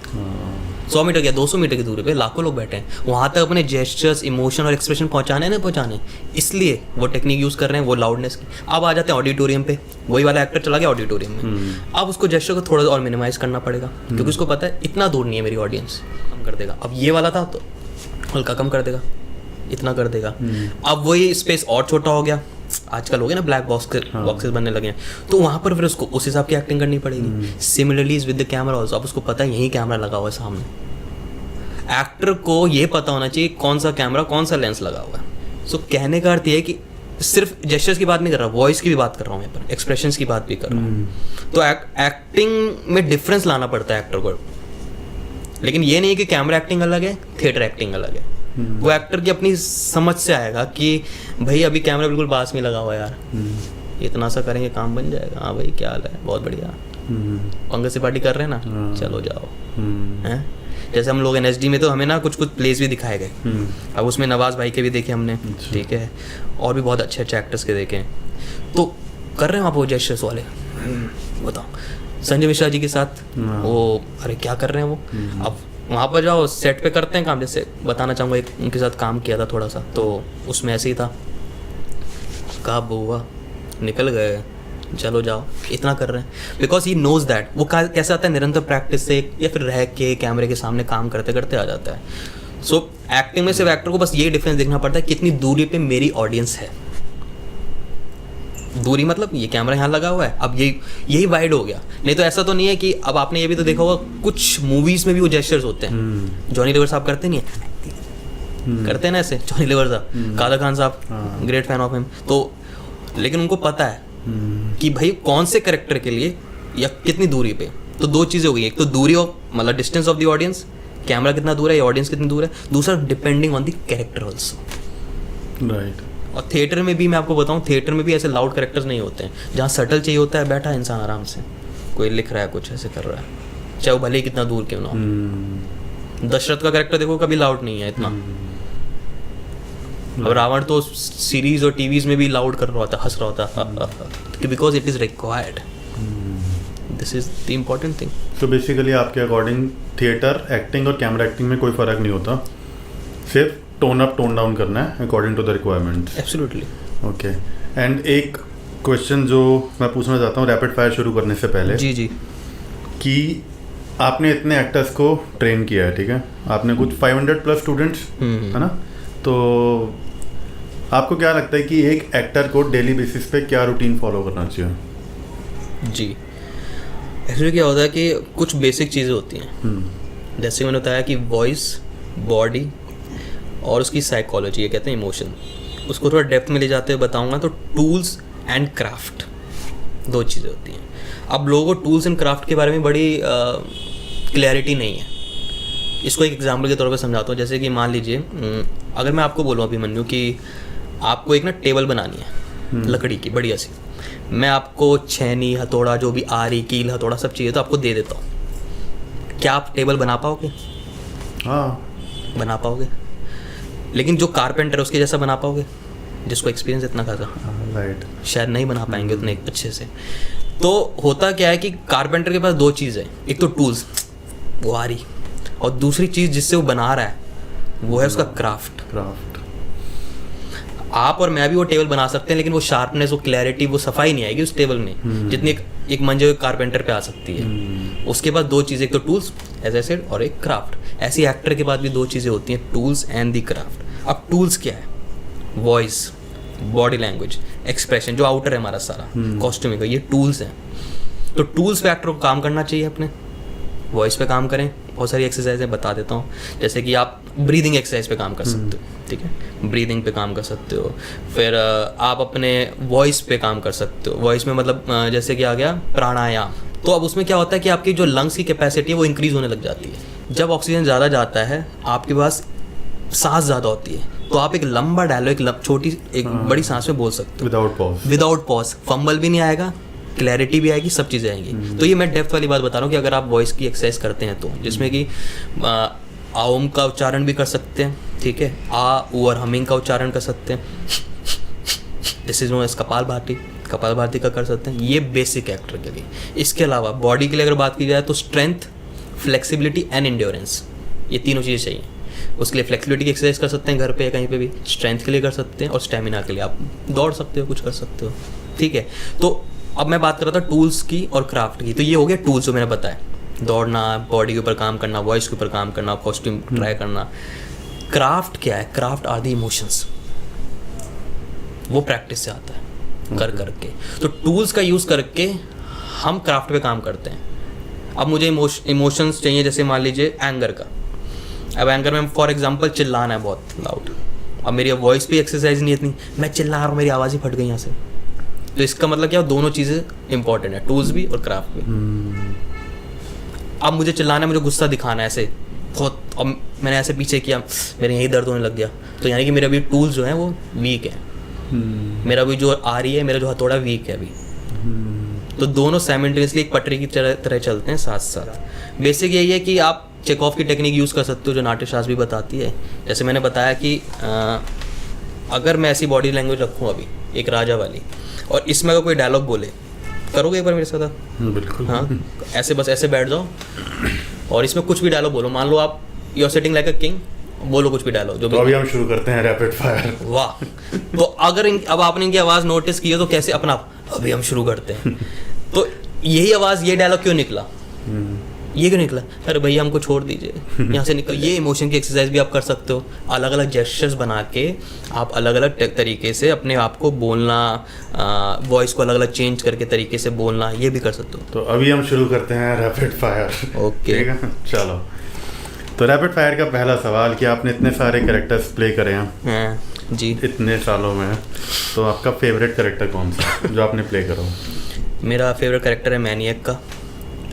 100 मीटर या 200 मीटर की दूरी पे लाखों लोग बैठे हैं, वहाँ तक अपने जेस्चर्स, इमोशन और एक्सप्रेशन पहुँचाने, इसलिए वो टेक्निक यूज़ कर रहे हैं, वो लाउडनेस की। अब आ जाते हैं ऑडिटोरियम पे, वही वाला एक्टर चला गया ऑडिटोरियम में, अब उसको जेस्चर को थोड़ा और मिनिमाइज करना पड़ेगा, क्योंकि उसको पता है इतना दूर नहीं है मेरी ऑडियंस, कम कर देगा। अब ये वाला था तो हल्का कम कर देगा, इतना कर देगा। अब वही स्पेस और छोटा हो गया, आजकल हो गया ना ब्लैक बॉक्सेस बनने लगे हैं, तो वहाँ पर फिर उसको उस हिसाब की एक्टिंग करनी पड़ेगी। Similarly is with the camera also, अब उसको पता है यही कैमरा लगा हुआ है सामने, एक्टर को ये पता होना चाहिए कौन सा कैमरा, कौन सा लेंस लगा हुआ है। सो कहने का अर्थ ये है कि सिर्फ जेस्चर्स की बात नहीं कर रहा, वॉइस की भी बात कर रहा हूँ यहाँ पर, एक्सप्रेशंस की बात भी कर रहा हूँ। तो एक्टिंग में डिफरेंस लाना पड़ता है एक्टर को, लेकिन ये नहीं है कि कैमरा एक्टिंग अलग है, थिएटर एक्टिंग अलग है। वो एक्टर की अपनी समझ से आएगा कि भाई अभी कैमरा बिल्कुल पास में लगा हुआ है यार, इतना सा करेंगे काम बन जाएगा, हाँ भाई क्या हाल है, बहुत बढ़िया, पंकज त्रिपाठी कर रहे हैं ना, चलो जाओ। हैं जैसे हम लोग NSD में तो हमें ना कुछ प्लेस भी दिखाए गए, अब उसमें नवाज भाई के भी देखे हमने, ठीक है, और भी बहुत अच्छे एक्टर्स के देखे, तो कर रहे हैं आप वो जेस्चर्स वाले, बताओ संजय मिश्रा जी के साथ वो, अरे क्या कर रहे हैं वो। अब वहाँ पर जाओ, सेट पे करते हैं काम, जैसे बताना चाहूँगा एक उनके साथ काम किया था थोड़ा सा, तो उसमें ऐसे ही था, कहा बुआ निकल गए, चलो जाओ, इतना कर रहे हैं, बिकॉज ही नोज दैट। वो कैसे आता है, निरंतर प्रैक्टिस से या फिर रह के कैमरे के सामने काम करते करते आ जाता है। सो एक्टिंग में सिर्फ एक्टर को बस ये डिफरेंस देखना पड़ता है कितनी दूरी पे मेरी ऑडियंस है। दूरी मतलब ये कैमरा यहाँ लगा हुआ है, अब यही वाइड हो गया। नहीं तो ऐसा तो नहीं है कि, अब आपने ये भी तो देखा होगा कुछ मूवीज में भी वो जेस्चर्स होते हैं, जॉनी लीवर साहब करते नहीं है, करते हैं ना ऐसे, जॉनी लीवर साहब, कादर खान साहब, ग्रेट फैन ऑफ हिम। तो लेकिन उनको पता है कि भाई कौन से कैरेक्टर के लिए या कितनी दूरी पे। तो दो चीज़ें हो गई, एक तो दूरी ऑफ मतलब distance of the audience, camera कितना दूर है या ऑडियंस कितनी दूर है, दूसरा depending on the character also, right. और थिएटर में भी मैं आपको बताऊं, थिएटर में भी ऐसे लाउड कैरेक्टर्स नहीं होते हैं, जहाँ सटल चाहिए होता है, बैठा इंसान आराम से, कोई लिख रहा है कुछ ऐसे कर रहा है, चाहे वो भले ही कितना दूर क्यों ना हो। दशरथ का कैरेक्टर देखो कभी लाउड नहीं है इतना, अब रावण तो सीरीज और टीवीज में भी लाउड कर रहा होता, हंस रहा होता, because it is required. This is the important thing. तो बेसिकली आपके अकॉर्डिंग थिएटर एक्टिंग और कैमरा एक्टिंग में कोई फ़र्क नहीं होता, सिर्फ टोन अप टोन डाउन करना है according to the requirements. Absolutely. Okay, and एक क्वेश्चन जो मैं पूछना चाहता हूँ रैपिड फायर शुरू करने से पहले, जी जी। कि आपने इतने एक्टर्स को ट्रेन किया है, ठीक है, आपने कुछ 500 प्लस स्टूडेंट्स, है ना, तो आपको क्या लगता है कि एक एक्टर को डेली बेसिस पे क्या रूटीन फॉलो करना चाहिए? जी, एक्चुअली क्या होता है कि कुछ बेसिक चीज़ें होती हैं, जैसे मैंने बताया कि वॉइस, बॉडी और उसकी साइकोलॉजी, ये कहते हैं इमोशन, उसको थोड़ा डेप्थ में ले जाते हुए बताऊंगा। तो टूल्स एंड क्राफ्ट 2 चीज़ें होती हैं। अब लोगों को टूल्स एंड क्राफ्ट के बारे में बड़ी क्लैरिटी नहीं है। इसको एक एग्जांपल के तौर पे समझाता हूँ। जैसे कि मान लीजिए, अगर मैं आपको बोलूँ अभिमन्यु कि आपको एक ना टेबल बनानी है लकड़ी की बढ़िया सी, मैं आपको छेनी, हथौड़ा, जो भी आरी, कील, हथौड़ा सब चाहिए तो आपको दे देता हूँ, क्या आप टेबल बना पाओगे? हाँ, बना पाओगे। लेकिन जो कारपेंटर है उसके जैसा बना पाओगे, जिसको एक्सपीरियंस इतना खासा? राइट, शायद नहीं बना पाएंगे उतने अच्छे से। तो होता क्या है कि कारपेंटर के पास 2 चीज़ है, एक तो टूल्स, वो आरी, और दूसरी चीज़ जिससे वो बना रहा है वो है उसका क्राफ्ट। आप और मैं भी वो टेबल बना सकते हैं, लेकिन वो शार्पनेस, वो क्लैरिटी, वो सफाई नहीं आएगी उस टेबल में जितनी एक मंजे हुए कारपेंटर पे आ सकती है। उसके पास 2 चीज़ें, एक तो टूल्स एज आई सेड और एक क्राफ्ट। ऐसी एक्टर के पास भी 2 चीज़ें होती हैं, टूल्स एंड दी क्राफ्ट। अब टूल्स क्या है? वॉइस, बॉडी लैंग्वेज, एक्सप्रेशन, जो आउटर है हमारा सारा कॉस्ट्यूमिंग का, ये टूल्स हैं। तो टूल्स पे एक्टर को काम करना चाहिए अपने, वॉइस पे काम करें। बहुत सारी एक्सरसाइजें बता देता हूँ, जैसे कि आप ब्रीदिंग एक्सरसाइज पे काम कर सकते हो, ठीक है, ब्रीदिंग पे काम कर सकते हो। फिर आप अपने वॉइस पे काम कर सकते हो। वॉइस में मतलब जैसे कि आ गया प्राणायाम। तो अब उसमें क्या होता है कि आपकी जो लंग्स की कैपेसिटी है वो इंक्रीज होने लग जाती है। जब ऑक्सीजन ज़्यादा जाता है, आपके पास सांस ज़्यादा होती है, तो आप एक लंबा डायलॉग, एक छोटी, एक बड़ी सांस में बोल सकते हो विदाउट पॉज। फंबल भी नहीं आएगा, क्लैरिटी भी आएगी, सब चीज़ें आएंगी। तो ये मैं डेप्थ वाली बात बता रहा हूँ कि अगर आप वॉइस की एक्सरसाइज करते हैं तो, जिसमें कि ओम का उच्चारण भी कर सकते हैं, ठीक है, आ ऊ और हमिंग का उच्चारण कर सकते हैं, this is known as kapalbhati का कर सकते हैं। ये बेसिक एक्टर के लिए। इसके अलावा बॉडी के लिए अगर बात की जाए तो स्ट्रेंथ, फ्लेक्सिबिलिटी एंड एंड्योरेंस, ये तीनों चीज़ें चाहिए। उसके लिए फ्लेक्सिबिलिटी की एक्सरसाइज कर सकते हैं घर पे या कहीं पे भी, स्ट्रेंथ के लिए कर सकते हैं, और स्टेमिना के लिए आप दौड़ सकते हो, कुछ कर सकते हो, ठीक है। तो अब मैं बात कर रहा था टूल्स की और क्राफ्ट की। तो ये हो गया टूल्स जो मैंने बताया, दौड़ना, बॉडी के ऊपर काम करना, वॉइस के ऊपर काम करना, कॉस्ट्यूम ट्राई करना। क्राफ्ट क्या है? क्राफ्ट आर दी इमोशंस, वो प्रैक्टिस से आता है कर करके। तो टूल्स का यूज़ करके हम क्राफ्ट पे काम करते हैं। अब मुझे इमोशंस चाहिए, जैसे मान लीजिए एंगर का। अब एंगर में फॉर एग्जांपल चिल्लाना है बहुत लाउड, अब मेरी वॉइस भी एक्सरसाइज नहीं इतनी, मैं चिल्ला रहा हूँ, मेरी आवाज़ ही फट गई यहाँ से। तो इसका मतलब क्या, दोनों चीज़ें इंपॉर्टेंट है, टूल्स भी और क्राफ्ट भी। अब मुझे चिल्लाना है, मुझे गुस्सा दिखाना है ऐसे बहुत, अब मैंने ऐसे पीछे किया, मेरे यही दर्द होने लग गया, तो यानी कि मेरे अभी टूल्स जो हैं वो वीक है। मेरा भी जो आ रही है, मेरा जो हथौड़ा वीक है अभी। तो दोनों साइमल्टेनियसली एक पटरी की तरह चलते हैं साथ साथ। बेसिक यही है कि आप चेकऑफ की टेक्निक यूज़ कर सकते हो, जो नाट्यशास्त्र भी बताती है। जैसे मैंने बताया कि अगर मैं ऐसी बॉडी लैंग्वेज रखूँ अभी एक राजा वाली, और इसमें अगर कोई डायलॉग बोले, करोगे एक बार मेरे साथ? बिल्कुल। हाँ, ऐसे बस ऐसे बैठ जाओ और इसमें कुछ भी डायलॉग बोलो। मान लो आप you are sitting like a king, बोलो कुछ भी डायलॉग जो। तो अभी हम शुरू करते हैं रैपिड फायर। वाह। तो अगर अब आपने इनकी आवाज़ नोटिस की है तो कैसे अपना, अभी हम शुरू करते हैं। तो यही आवाज़, ये डायलॉग क्यों निकला, ये क्यों निकला? अरे भैया हमको छोड़ दीजिए, यहाँ से निकल। ये इमोशन की एक्सरसाइज भी आप कर सकते हो। अलग अलग जेस्चर्स बना के आप अलग अलग तरीके से अपने आप को बोलना, वॉइस को अलग अलग चेंज करके तरीके से बोलना, ये भी कर सकते हो। तो अभी हम शुरू करते हैं रैपिड फायर। ओके, ठीक है, चलो। तो रैपिड फायर का पहला सवाल कि आपने इतने सारे कैरेक्टर्स प्ले करे हैं जी इतने सालों में, तो आपका फेवरेट कैरेक्टर कौन सा जो आपने प्ले करो? मेरा फेवरेट कैरेक्टर है मैनियक का।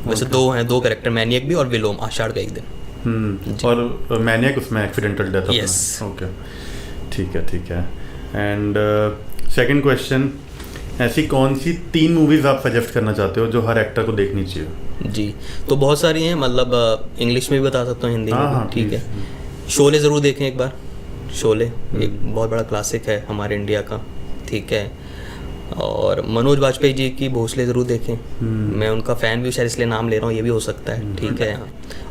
वैसे दो कैरेक्टर, मैनियक भी और विलोम, आषाढ़ का एक दिन। और मैनियक उसमें एक्सीडेंटल डेथ। यस। ओके, ठीक है। एंड सेकंड क्वेश्चन, ऐसी कौन सी 3 मूवीज आप सजेस्ट करना चाहते हो जो हर एक्टर को देखनी चाहिए? जी, तो बहुत सारी हैं, मतलब इंग्लिश में भी बता सकता हूँ, हिंदी में हाँ, ठीक है। शोले ज़रूर देखें एक बार। शोले एक बहुत बड़ा क्लासिक है हमारे इंडिया का, ठीक है। और मनोज वाजपेयी जी की भोसले ज़रूर देखें। मैं उनका फ़ैन भी शायद इसलिए नाम ले रहा हूँ, ये भी हो सकता है, ठीक है।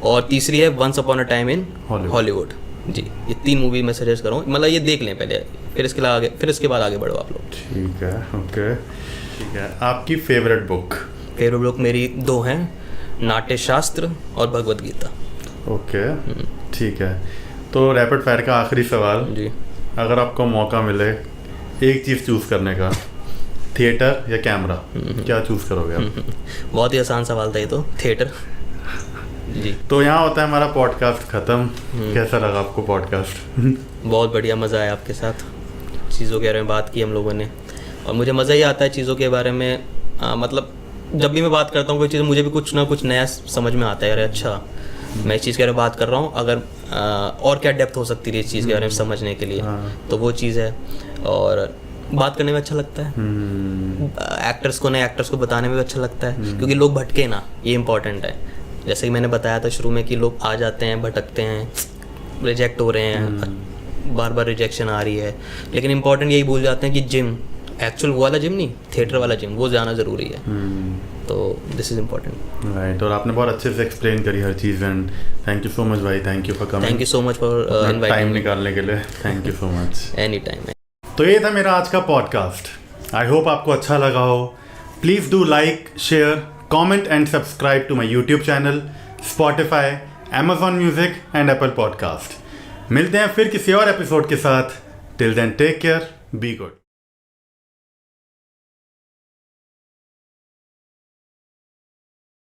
और तीसरी है once upon a time in Hollywood, जी, ये 3 मूवी मैं सजेस्ट करूँ, मतलब ये देख लें पहले, फिर इसके बाद आगे बढ़ो आप लोग। ठीक है, ओके, ठीक है। आपकी फेवरेट बुक? फेवरेट बुक मेरी 2 हैं, नाट्य शास्त्र और भगवद गीता। ओके, ठीक है। तो रैपिड फायर का आखिरी सवाल जी, अगर आपको मौका मिले एक चीज़ चूज़ करने का, थिएटर या कैमरा, क्या चूज़ करोगे आप? बहुत ही आसान सवाल था ये तो, थिएटर। जी, तो यहाँ होता है हमारा पॉडकास्ट ख़त्म। कैसा लगा आपको पॉडकास्ट? बहुत बढ़िया, मज़ा आया आपके साथ, चीज़ों के बारे में बात की हम लोगों ने, और मुझे मज़ा ही आता है चीज़ों के बारे में। मतलब जब भी मैं बात करता हूँ कोई चीज़, मुझे भी कुछ ना कुछ नया समझ में आता है, अरे अच्छा मैं इस चीज़ के बारे में बात कर रहा हूँ, अगर और क्या डेप्थ हो सकती है इस चीज़ के बारे में समझने के लिए, तो वो चीज़ है। और बात करने में अच्छा लगता है, एक्टर्स को नए एक्टर्स को बताने में भी अच्छा लगता है, क्योंकि लोग भटके ना, ये इंपॉर्टेंट है। जैसे कि मैंने बताया था शुरू में कि लोग आ जाते हैं, भटकते हैं, रिजेक्ट हो रहे हैं, बार बार रिजेक्शन आ रही है, लेकिन इंपॉर्टेंट यही भूल जाते हैं कि जिम, एक्चुअल वो वाला जिम नहीं, थिएटर वाला जिम, वो जाना ज़रूरी है। तो दिस इज़ इम्पोर्टेंट, राइट। और आपने बहुत अच्छे से एक्सप्लेन करी हर चीज़, and thank you so much भाई, thank you for coming, thank you so much for inviting, time निकालने के लिए, thank you so much, any time. तो ये था मेरा आज का पॉडकास्ट। आई होप आपको अच्छा लगा हो। Please do like, share, comment and subscribe to my YouTube channel, Spotify, Amazon music and Apple podcast. मिलते हैं फिर किसी और एपिसोड के साथ। Till then take care, be good.